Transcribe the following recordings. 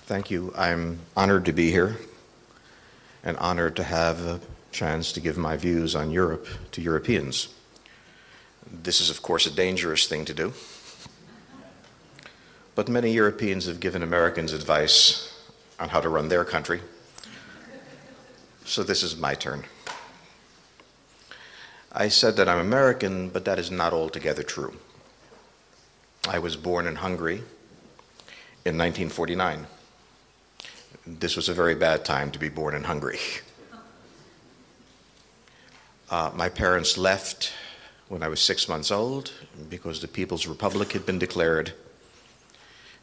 Thank you. I'm honored to be here and honored to have a chance to give my views on Europe to Europeans. This is, of course, a dangerous thing to do, but many Europeans have given Americans advice on how to run their country, so this is my turn. I said that I'm American, but that is not altogether true. I was born in Hungary in 1949. This was a very bad time to be born in Hungary. My parents left when I was 6 months old because the People's Republic had been declared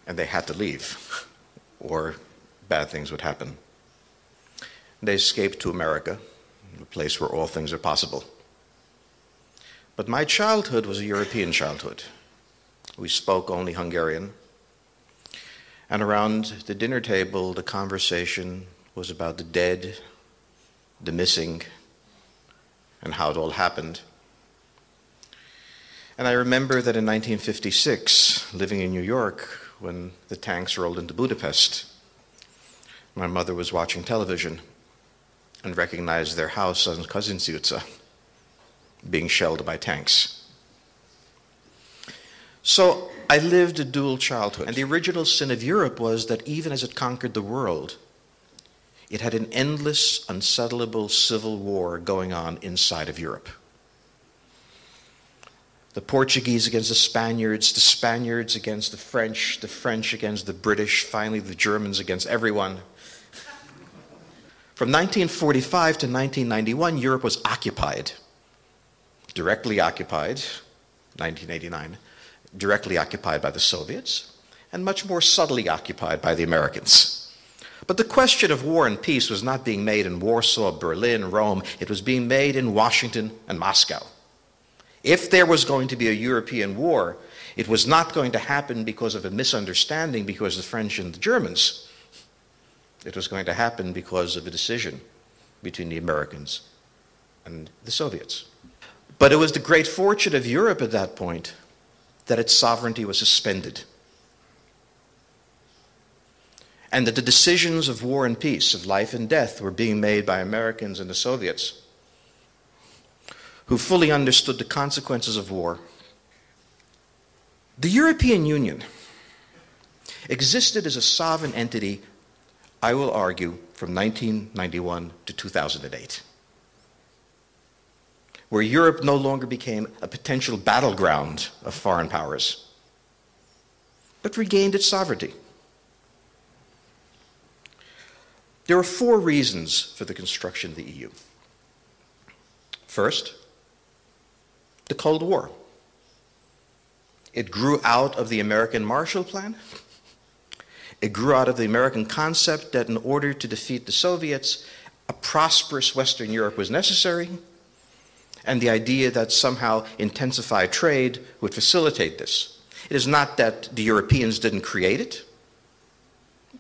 and they had to leave or bad things would happen. They escaped to America, a place where all things are possible. But my childhood was a European childhood. We spoke only Hungarian. And around the dinner table, the conversation was about the dead, the missing, and how it all happened. And I remember that in 1956, living in New York, when the tanks rolled into Budapest, my mother was watching television and recognized their house on Kazinszúca being shelled by tanks. So I lived a dual childhood. And the original sin of Europe was that even as it conquered the world, it had an endless, unsettlable civil war going on inside of Europe. The Portuguese against the Spaniards against the French against the British, finally the Germans against everyone. From 1945 to 1991, Europe was occupied, directly occupied, 1989, directly occupied by the Soviets, and much more subtly occupied by the Americans. But the question of war and peace was not being made in Warsaw, Berlin, Rome. It was being made in Washington and Moscow. If there was going to be a European war, it was not going to happen because of a misunderstanding because of the French and the Germans. It was going to happen because of a decision between the Americans and the Soviets. But it was the great fortune of Europe at that point that its sovereignty was suspended. And that the decisions of war and peace, of life and death, were being made by Americans and the Soviets, who fully understood the consequences of war. The European Union existed as a sovereign entity, I will argue, from 1991 to 2008. Where Europe no longer became a potential battleground of foreign powers, but regained its sovereignty. There are 4 reasons for the construction of the EU. First, the Cold War. It grew out of the American Marshall Plan. It grew out of the American concept that in order to defeat the Soviets, a prosperous Western Europe was necessary, and the idea that somehow intensified trade would facilitate this. It is not that the Europeans didn't create it,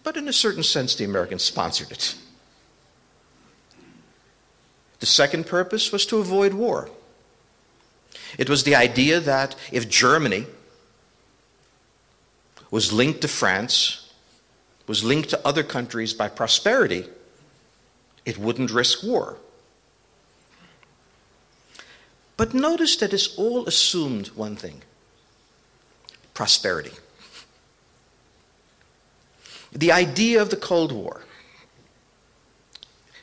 but in a certain sense the Americans sponsored it. The second purpose was to avoid war. It was the idea that if Germany was linked to France, was linked to other countries by prosperity, it wouldn't risk war. But notice that this all assumed one thing: prosperity. The idea of the Cold War,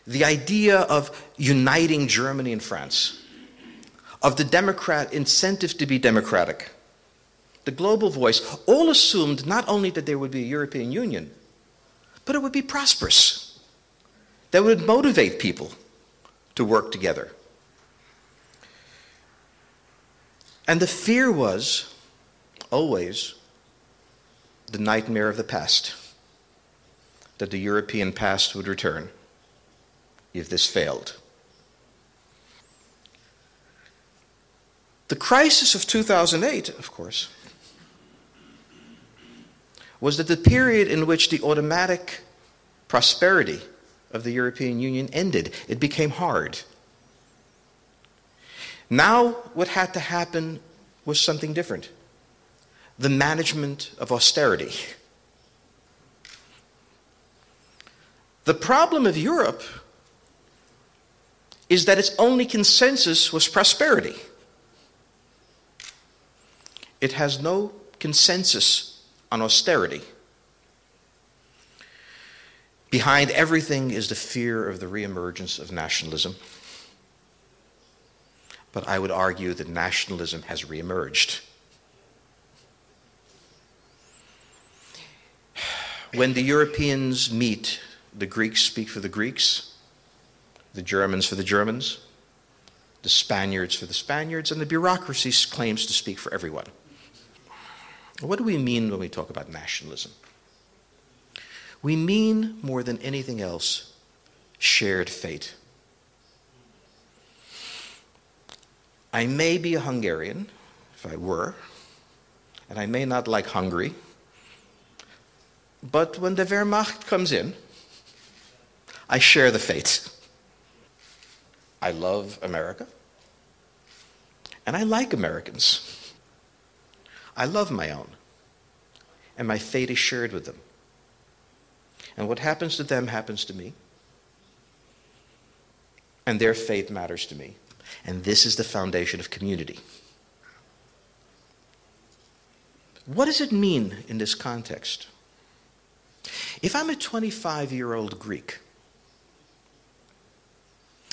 the idea of uniting Germany and France, of the Democrat incentive to be democratic, the global voice, all assumed not only that there would be a European Union, but it would be prosperous, that would motivate people to work together. And the fear was always the nightmare of the past, that the European past would return if this failed. The crisis of 2008, of course, was that the period in which the automatic prosperity of the European Union ended. It became hard. Now what had to happen was something different. The management of austerity. The problem of Europe is that its only consensus was prosperity. It has no consensus on austerity. Behind everything is the fear of the reemergence of nationalism. But I would argue that nationalism has reemerged. When the Europeans meet, the Greeks speak for the Greeks, the Germans for the Germans, the Spaniards for the Spaniards, and the bureaucracy claims to speak for everyone. What do we mean when we talk about nationalism? We mean, more than anything else, shared fate. I may be a Hungarian, if I were, and I may not like Hungary, but when the Wehrmacht comes in, I share the fate. I love America, and I like Americans. I love my own, and my fate is shared with them. And what happens to them happens to me, and their fate matters to me. And this is the foundation of community. What does it mean in this context? If I'm a 25-year-old Greek,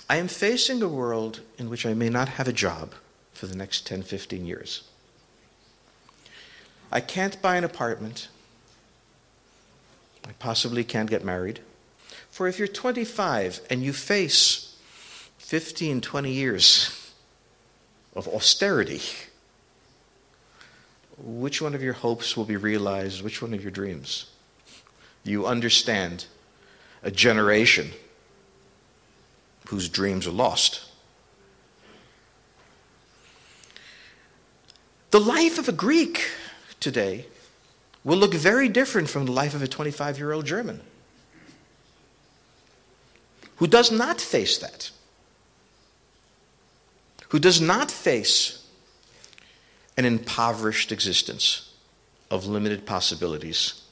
I am facing a world in which I may not have a job for the next 10, 15 years. I can't buy an apartment. I possibly can't get married. For if you're 25 and you face 15, 20 years of austerity, which one of your hopes will be realized? Which one of your dreams? You understand a generation whose dreams are lost. The life of a Greek today will look very different from the life of a 25-year-old German who does not face that, who does not face an impoverished existence of limited possibilities,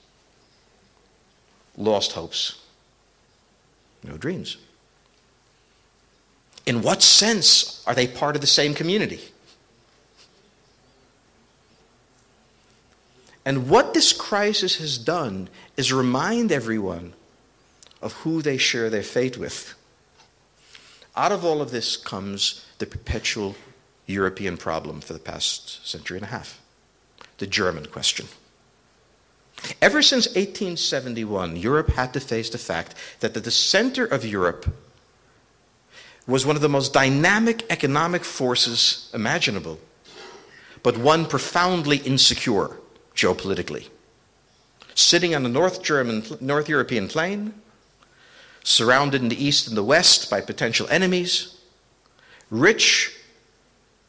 lost hopes, no dreams. In what sense are they part of the same community? And what this crisis has done is remind everyone of who they share their fate with. Out of all of this comes the perpetual European problem for the past century and a half, the German question. Ever since 1871, Europe had to face the fact that at the center of Europe was one of the most dynamic economic forces imaginable, but one profoundly insecure geopolitically. Sitting on the North European plain, surrounded in the east and the west by potential enemies, rich,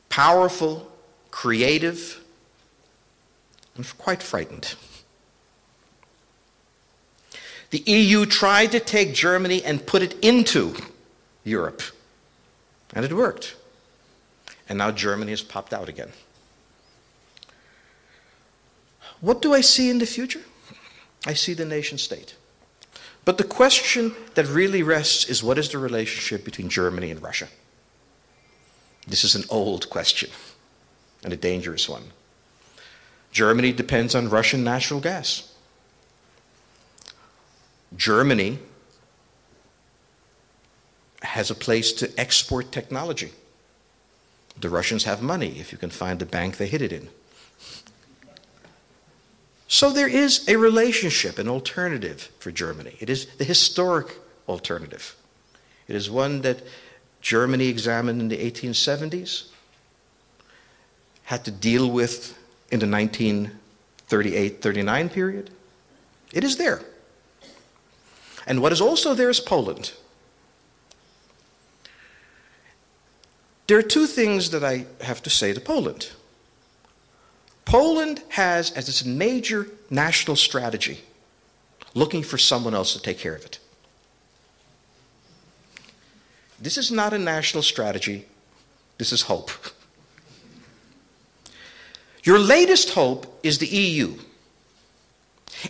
powerful, creative, and quite frightened. The EU tried to take Germany and put it into Europe, and it worked. And now Germany has popped out again. What do I see in the future? I see the nation state. But the question that really rests is, what is the relationship between Germany and Russia? This is an old question and a dangerous one. Germany depends on Russian natural gas. Germany has a place to export technology. The Russians have money. If you can find the bank they hid it in. So there is a relationship, an alternative for Germany. It is the historic alternative. It is one that Germany examined in the 1870s, had to deal with in the 1938-39 period. It is there. And what is also there is Poland. There are two things that I have to say to Poland. Poland has as its major national strategy looking for someone else to take care of it. This is not a national strategy. This is hope. Your latest hope is the EU.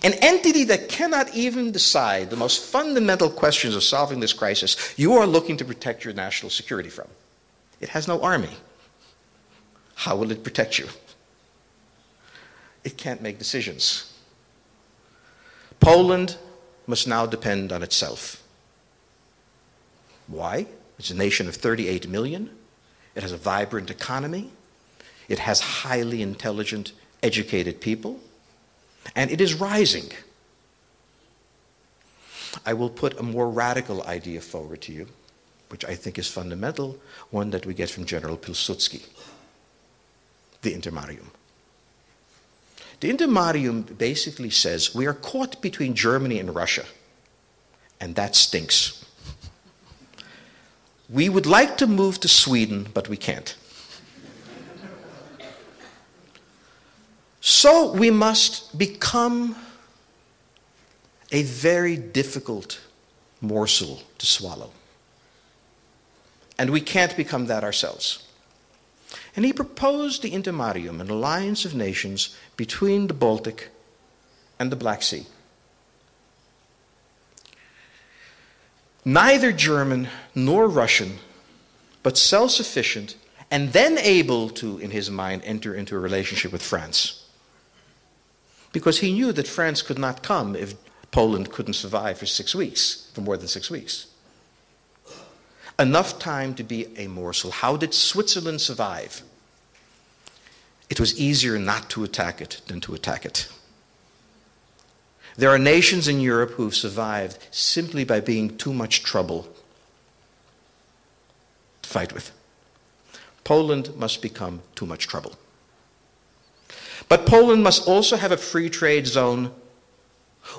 An entity that cannot even decide the most fundamental questions of solving this crisis you are looking to protect your national security from. It has no army. How will it protect you? It can't make decisions. Poland must now depend on itself. Why? It's a nation of 38 million. It has a vibrant economy. It has highly intelligent, educated people. And it is rising. I will put a more radical idea forward to you, which I think is fundamental, one that we get from General Pilsudski, the intermarium. The intermarium basically says we are caught between Germany and Russia, and that stinks. We would like to move to Sweden, but we can't. So we must become a very difficult morsel to swallow. And we can't become that ourselves. And he proposed the intermarium, an alliance of nations between the Baltic and the Black Sea. Neither German nor Russian, but self-sufficient, and then able to, in his mind, enter into a relationship with France. Because he knew that France could not come if Poland couldn't survive for 6 weeks, for more than 6 weeks. Enough time to be a morsel. How did Switzerland survive? It was easier not to attack it than to attack it. There are nations in Europe who have survived simply by being too much trouble to fight with. Poland must become too much trouble. But Poland must also have a free trade zone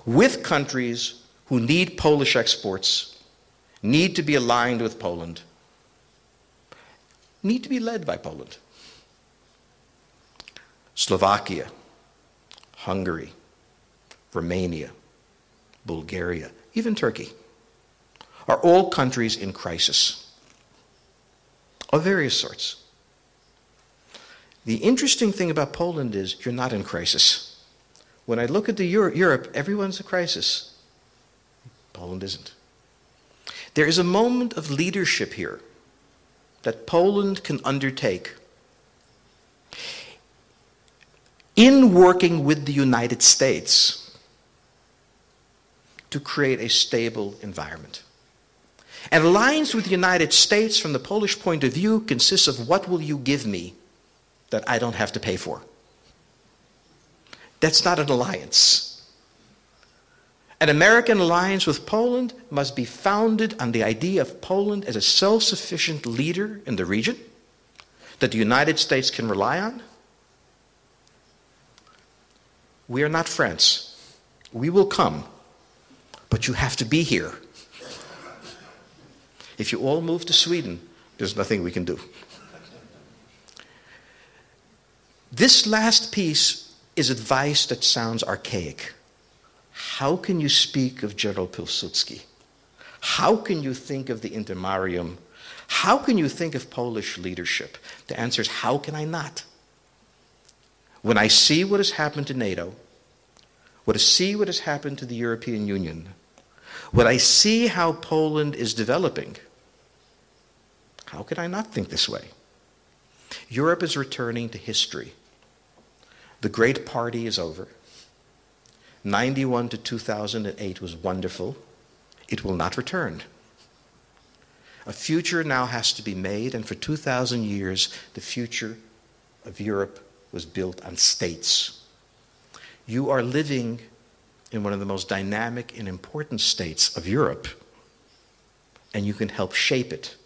with countries who need Polish exports, need to be aligned with Poland, need to be led by Poland. Slovakia, Hungary, Romania, Bulgaria, even Turkey, are all countries in crisis of various sorts. The interesting thing about Poland is you're not in crisis. When I look at Europe, everyone's in crisis. Poland isn't. There is a moment of leadership here that Poland can undertake in working with the United States to create a stable environment. An alliance with the United States from the Polish point of view consists of what will you give me that I don't have to pay for. That's not an alliance. An American alliance with Poland must be founded on the idea of Poland as a self-sufficient leader in the region that the United States can rely on. We are not France. We will come, but you have to be here. If you all move to Sweden, there's nothing we can do. This last piece is advice that sounds archaic. How can you speak of General Pilsudski? How can you think of the intermarium? How can you think of Polish leadership? The answer is, how can I not? When I see what has happened to NATO, when I see what has happened to the European Union, when I see how Poland is developing, how can I not think this way? Europe is returning to history. The Great Party is over. 91 to 2008 was wonderful. It will not return. A future now has to be made, and for 2,000 years, the future of Europe was built on states. You are living in one of the most dynamic and important states of Europe, and you can help shape it,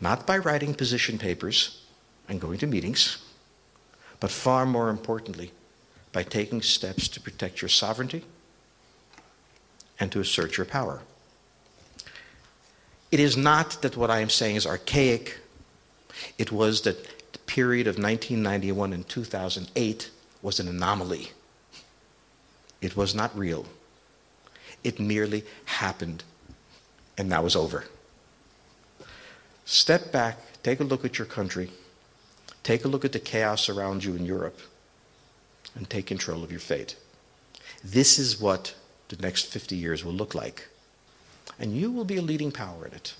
not by writing position papers and going to meetings, but far more importantly, by taking steps to protect your sovereignty and to assert your power. It is not that what I am saying is archaic. It was that the period of 1991 and 2008 was an anomaly. It was not real. It merely happened, and now is over. Step back, take a look at your country, take a look at the chaos around you in Europe, and take control of your fate. This is what the next 50 years will look like. And you will be a leading power in it.